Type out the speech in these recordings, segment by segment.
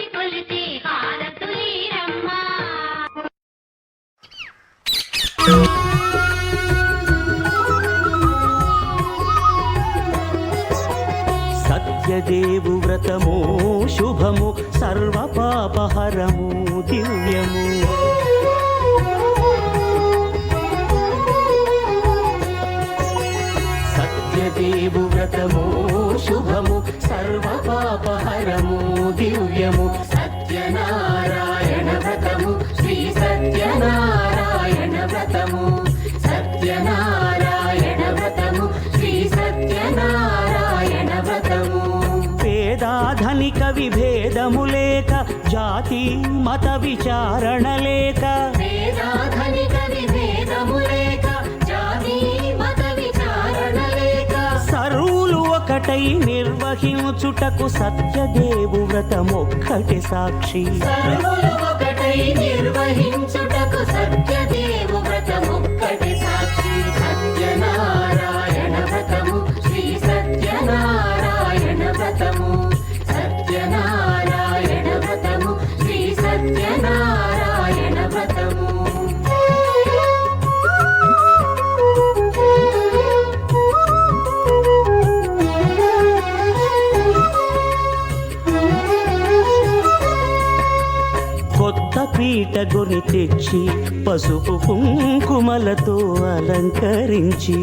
కొలిచి హారతులీరమ్మా. సత్యదేవు వ్రతము శుభము సర్వ పాపహరము దివ్యము. సత్యదేవు వ్రతము శుభము సర్వ పాపహరము దివ్యము. సత్యనారాయణ వ్రతము శ్రీ సత్యనారాయణ వ్రతము. సత్యనారాయణ వ్రతము శ్రీ సత్యనారాయణ వ్రతము. పేదాధనిక విభేదము లేక జాతి మత విచారణ లేక. పేదాధనిక విభేదము లేక జాతి మత విచారణ లేక. సర్వులు ఒకటై నిర్వహించుటకు సత్యదేవు వ్రతమొక్కటి సాక్షి. సర్వులు ఒకటై నిర్వహించుటకు సత్యదేవు వ్రతమొక్కటి సాక్షి. సత్యనారాయణ వ్రతము శ్రీ సత్యనారాయణ వ్రతము. సత్యనారాయణ వ్రతము శ్రీ సత్యనారాయణ వ్రతము. కొత్త పీట గొని తెచ్చి పసుపు కుంకుమలతో అలంకరించి.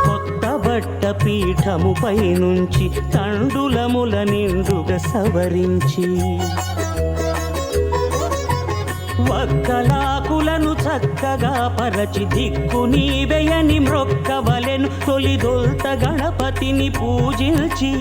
కొత్త బట్ట పీఠముపై నుంచి తండులముల నిండుగా సవరించి. వక్కలాకులను చక్కగా పరచి దిక్కు నీవెయని మ్రొక్కవలెను. తొలిదొల్త గణపతిని పూజించి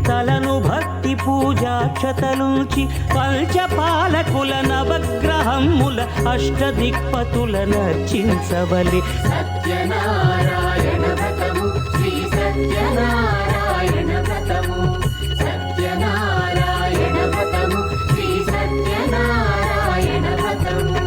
తలను భక్తి పూజాక్షతలుంచి పంచపాలకుల నవగ్రహముల అష్టదిక్పతుల నర్చించవలె. సత్యనారాయణ వ్రతము శ్రీ సత్యనారాయణ వ్రతము. సత్యనారాయణ వ్రతము శ్రీ సత్యనారాయణ వ్రతము.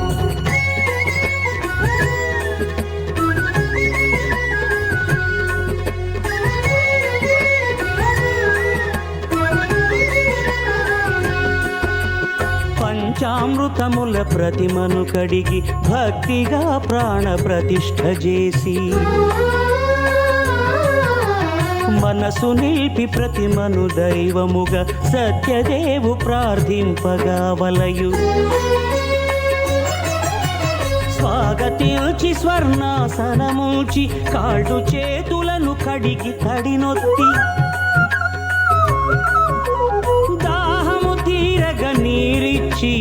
పంచామృతముల ప్రతిమను కడిగి భక్తిగా ప్రాణ ప్రతిష్ఠ చేసి. మనసు నిలిపి ప్రతిమను దైవముగా సత్యదేవు ప్రార్థింపగా వలయు. స్వాగతించి స్వర్ణాసనముంచి కాళ్ళు చేతులను కడిగి తడినొత్తి. దాహము తీరగ నీరిచ్చి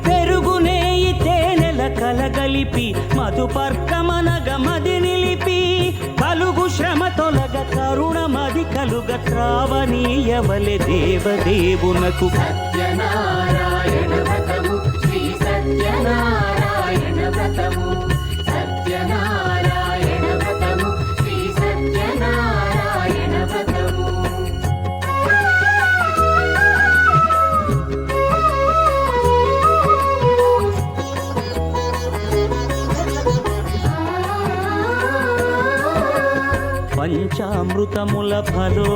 పెరుగు నేయి తేనెల కలగలిపి మధుపర్కమనగ మది నిలిపి. కలుగు శ్రమ తొలగ కరుణ మది కలుగ త్రావనీయవలె దేవదేవునకు. సత్యనారాయణ వ్రతము శ్రీ పంచామృతముల ఫలో